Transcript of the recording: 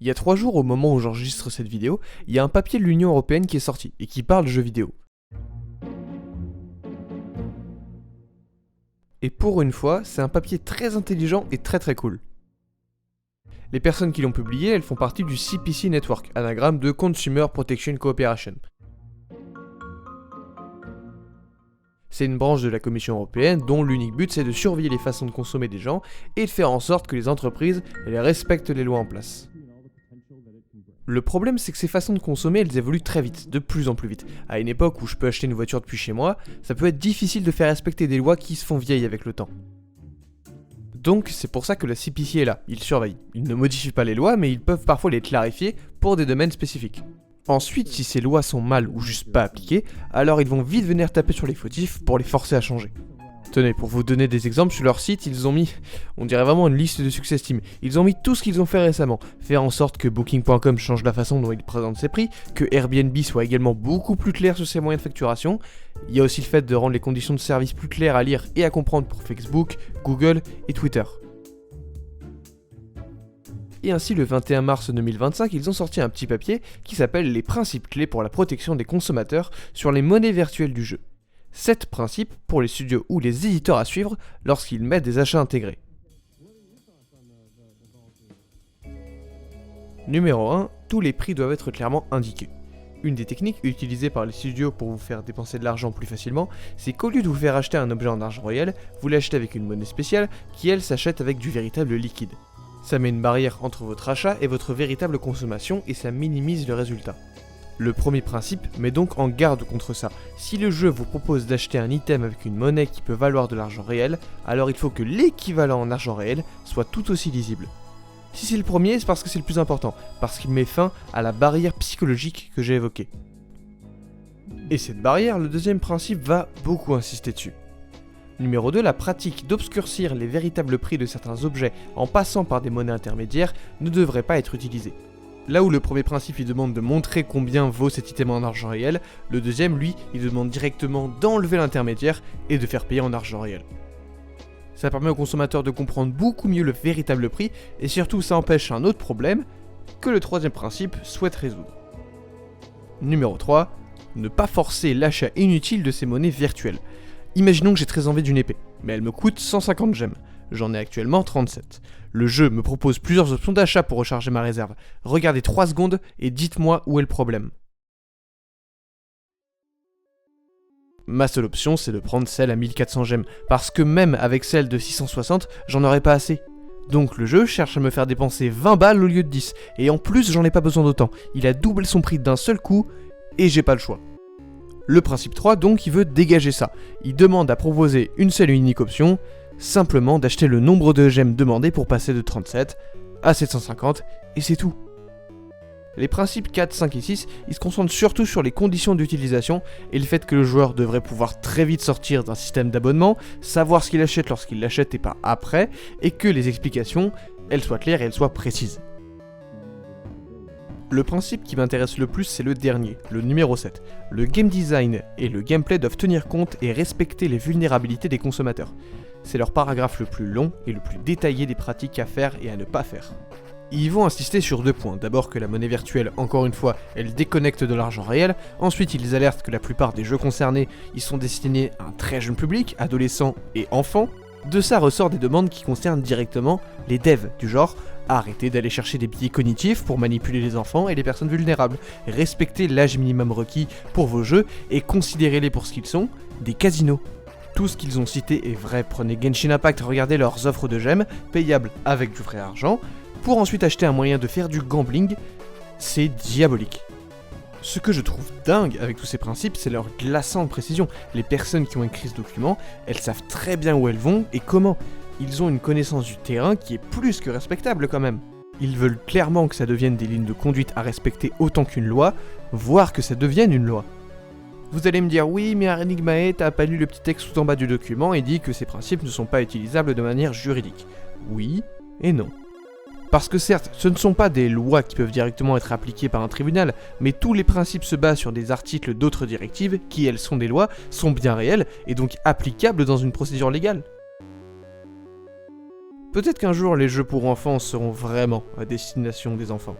Il y a 3 jours au moment où j'enregistre cette vidéo, il y a un papier de l'Union Européenne qui est sorti et qui parle de jeux vidéo. Et pour une fois, c'est un papier très intelligent et très cool. Les personnes qui l'ont publié, elles font partie du CPC Network, anagramme de Consumer Protection Cooperation. C'est une branche de la Commission européenne dont l'unique but c'est de surveiller les façons de consommer des gens et de faire en sorte que les entreprises elles respectent les lois en place. Le problème c'est que ces façons de consommer elles évoluent très vite, de plus en plus vite. À une époque où je peux acheter une voiture depuis chez moi, ça peut être difficile de faire respecter des lois qui se font vieilles avec le temps. Donc c'est pour ça que la CPC est là, ils surveillent. Ils ne modifient pas les lois mais ils peuvent parfois les clarifier pour des domaines spécifiques. Ensuite, si ces lois sont mal ou juste pas appliquées, alors ils vont vite venir taper sur les fautifs pour les forcer à changer. Tenez, pour vous donner des exemples, sur leur site, ils ont mis, on dirait vraiment une liste de success team. Ils ont mis tout ce qu'ils ont fait récemment. Faire en sorte que Booking.com change la façon dont il présente ses prix, que Airbnb soit également beaucoup plus clair sur ses moyens de facturation. Il y a aussi le fait de rendre les conditions de service plus claires à lire et à comprendre pour Facebook, Google et Twitter. Et ainsi, le 21 mars 2025, ils ont sorti un petit papier qui s'appelle « Les principes clés pour la protection des consommateurs sur les monnaies virtuelles du jeu ». 7 principes pour les studios ou les éditeurs à suivre lorsqu'ils mettent des achats intégrés. Numéro 1. Tous les prix doivent être clairement indiqués. Une des techniques utilisées par les studios pour vous faire dépenser de l'argent plus facilement, c'est qu'au lieu de vous faire acheter un objet en argent réel, vous l'achetez avec une monnaie spéciale qui elle s'achète avec du véritable liquide. Ça met une barrière entre votre achat et votre véritable consommation et ça minimise le résultat. Le premier principe met donc en garde contre ça. Si le jeu vous propose d'acheter un item avec une monnaie qui peut valoir de l'argent réel, alors il faut que l'équivalent en argent réel soit tout aussi lisible. Si c'est le premier, c'est parce que c'est le plus important, parce qu'il met fin à la barrière psychologique que j'ai évoquée. Et cette barrière, le deuxième principe va beaucoup insister dessus. Numéro 2, la pratique d'obscurcir les véritables prix de certains objets en passant par des monnaies intermédiaires ne devrait pas être utilisée. Là où le premier principe il demande de montrer combien vaut cet item en argent réel, le deuxième lui il demande directement d'enlever l'intermédiaire et de faire payer en argent réel. Ça permet aux consommateurs de comprendre beaucoup mieux le véritable prix et surtout ça empêche un autre problème que le troisième principe souhaite résoudre. Numéro 3, ne pas forcer l'achat inutile de ces monnaies virtuelles. Imaginons que j'ai très envie d'une épée, mais elle me coûte 150 gemmes. J'en ai actuellement 37. Le jeu me propose plusieurs options d'achat pour recharger ma réserve. Regardez 3 secondes et dites-moi où est le problème. Ma seule option, c'est de prendre celle à 1400 gemmes, parce que même avec celle de 660, j'en aurais pas assez. Donc le jeu cherche à me faire dépenser 20 balles au lieu de 10, et en plus j'en ai pas besoin d'autant. Il a doublé son prix d'un seul coup, et j'ai pas le choix. Le principe 3, donc, il veut dégager ça. Il demande à proposer une seule et unique option, simplement d'acheter le nombre de gemmes demandé pour passer de 37 à 750, et c'est tout. Les principes 4, 5 et 6, ils se concentrent surtout sur les conditions d'utilisation et le fait que le joueur devrait pouvoir très vite sortir d'un système d'abonnement, savoir ce qu'il achète lorsqu'il l'achète et pas après, et que les explications, elles soient claires et elles soient précises. Le principe qui m'intéresse le plus, c'est le dernier, le numéro 7. Le game design et le gameplay doivent tenir compte et respecter les vulnérabilités des consommateurs. C'est leur paragraphe le plus long et le plus détaillé des pratiques à faire et à ne pas faire. Ils vont insister sur 2 points. D'abord que la monnaie virtuelle, encore une fois, elle déconnecte de l'argent réel. Ensuite, ils alertent que la plupart des jeux concernés, ils sont destinés à un très jeune public, adolescents et enfants. De ça ressort des demandes qui concernent directement les devs, du genre arrêtez d'aller chercher des biais cognitifs pour manipuler les enfants et les personnes vulnérables, respectez l'âge minimum requis pour vos jeux et considérez-les pour ce qu'ils sont, des casinos. Tout ce qu'ils ont cité est vrai, prenez Genshin Impact, regardez leurs offres de gemmes, payables avec du vrai argent, pour ensuite acheter un moyen de faire du gambling, c'est diabolique. Ce que je trouve dingue avec tous ces principes, c'est leur glaçante précision. Les personnes qui ont écrit ce document, elles savent très bien où elles vont et comment. Ils ont une connaissance du terrain qui est plus que respectable quand même. Ils veulent clairement que ça devienne des lignes de conduite à respecter autant qu'une loi, voire que ça devienne une loi. Vous allez me dire, oui, mais Enigmae, t'as pas lu le petit texte tout en bas du document et dit que ces principes ne sont pas utilisables de manière juridique. Oui et non. Parce que certes, ce ne sont pas des lois qui peuvent directement être appliquées par un tribunal, mais tous les principes se basent sur des articles d'autres directives, qui elles sont des lois, sont bien réelles, et donc applicables dans une procédure légale. Peut-être qu'un jour les jeux pour enfants seront vraiment à destination des enfants.